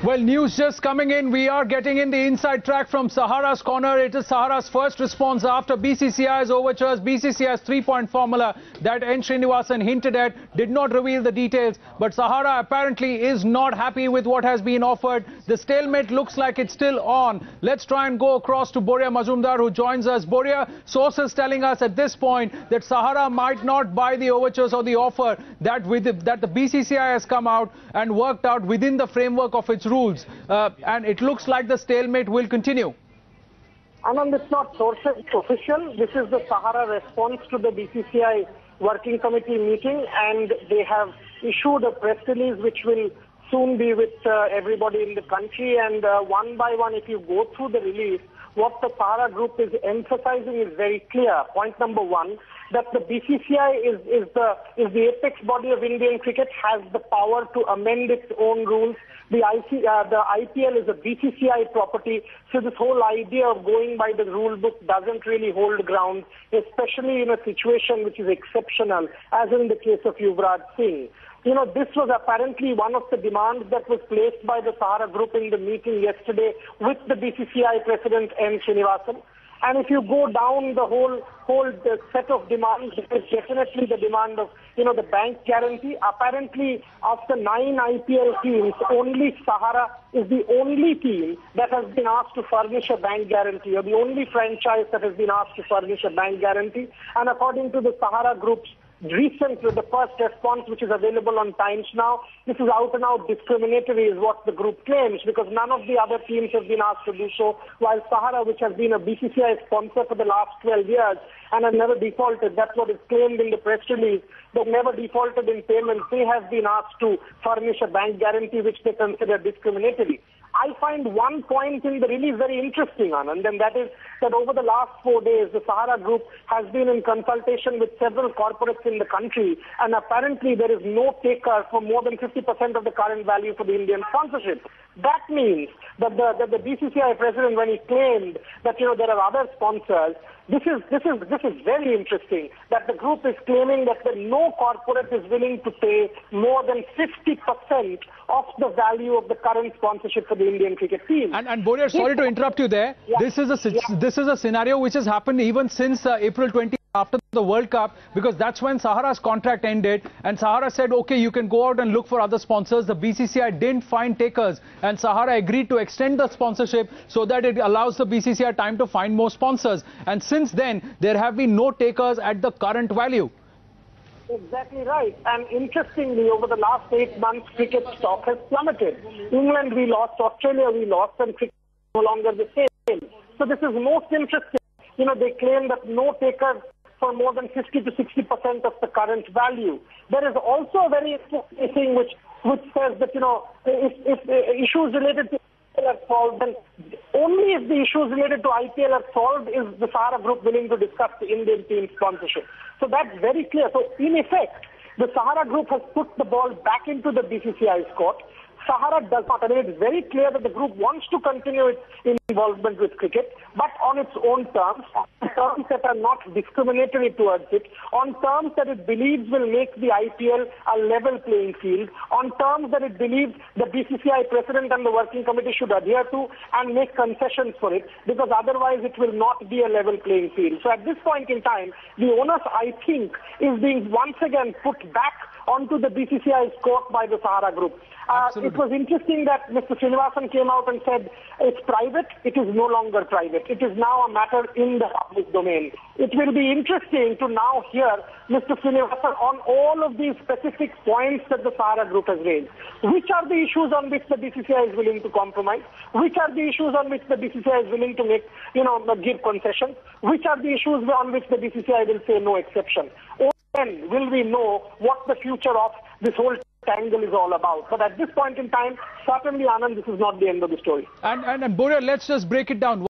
Well, news just coming in. We are getting in the inside track from Sahara's corner. It is Sahara's first response after BCCI's overtures. BCCI's three-point formula that N. Srinivasan hinted at did not reveal the details. But Sahara apparently is not happy with what has been offered. The stalemate looks like it's still on. Let's try and go across to Boria Mazumdar, who joins us. Boria, sources telling us at this point that Sahara might not buy the overtures or the offer that the BCCI has come out and worked out within the framework of its rules, and it looks like the stalemate will continue. Anand, it's not official. This is the Sahara response to the BCCI working committee meeting, and they have issued a press release which will soon be with everybody in the country. And one by one, if you go through the release, what the Sahara group is emphasizing is very clear. Point number one, that the BCCI is the apex body of Indian cricket, has the power to amend its own rules. The IPL is a BCCI property, so this whole idea of going by the rule book doesn't really hold ground, especially in a situation which is exceptional, as in the case of Yuvraj Singh. You know, this was apparently one of the demands that was placed by the Sahara group in the meeting yesterday with the BCCI president N. Srinivasan. And if you go down the whole set of demands, it is definitely the demand of, the bank guarantee. Apparently, after 9 IPL teams, only Sahara is the only team that has been asked to furnish a bank guarantee, or the only franchise that has been asked to furnish a bank guarantee. And according to the Sahara group's the first response, which is available on Times Now, this is out and out discriminatory is what the group claims, because none of the other teams have been asked to do so, while Sahara, which has been a BCCI sponsor for the last 12 years and has never defaulted, that's what is claimed in the press release, they've never defaulted in payments, they have been asked to furnish a bank guarantee which they consider discriminatory. I find one point in the release very interesting, Anand, and that is that over the last 4 days, the Sahara group has been in consultation with several corporates in the country, and apparently there is no taker for more than 50% of the current value for the Indian sponsorship. That means that the BCCI president, when he claimed that there are other sponsors, this is very interesting, that the group is claiming that no corporate is willing to pay more than 50% of the value of the current sponsorship for the Indian cricket team. And Boria, sorry to interrupt you there. Yeah. This is a scenario which has happened even since April 20. After the World Cup, because that's when Sahara's contract ended, and Sahara said, okay, you can go out and look for other sponsors. The BCCI didn't find takers, and Sahara agreed to extend the sponsorship so that it allows the BCCI time to find more sponsors. And since then, there have been no takers at the current value. Exactly right. And interestingly, over the last 8 months, cricket stock has plummeted. England we lost, Australia we lost, and cricket is no longer the same. So this is most interesting. They claim that no takers for more than 50 to 60% of the current value. There is also a very interesting thing which says that, if issues related to IPL are solved, then only if the issues related to IPL are solved is the Sahara group willing to discuss the Indian team sponsorship. So that's very clear. So in effect, the Sahara group has put the ball back into the BCCI's court. Sahara does not. I mean, it's very clear that the group wants to continue its involvement with cricket, but on its own terms, on terms that are not discriminatory towards it, on terms that it believes will make the IPL a level playing field, on terms that it believes the BCCI president and the working committee should adhere to and make concessions for it, because otherwise it will not be a level playing field. So at this point in time, the onus, I think, is being once again put back onto the BCCI's court by the Sahara group. It was interesting that Mr. Srinivasan came out and said it's private. It is no longer private. It is now a matter in the public domain. It will be interesting to now hear Mr. Srinivasan on all of these specific points that the Sahara group has raised. Which are the issues on which the BCCI is willing to compromise? Which are the issues on which the BCCI is willing to make, give concessions? Which are the issues on which the BCCI will say no exception? Only then will we know what the future of this whole Tangle is all about. But at this point in time, certainly, Anand, this is not the end of the story. And Boria, let's just break it down.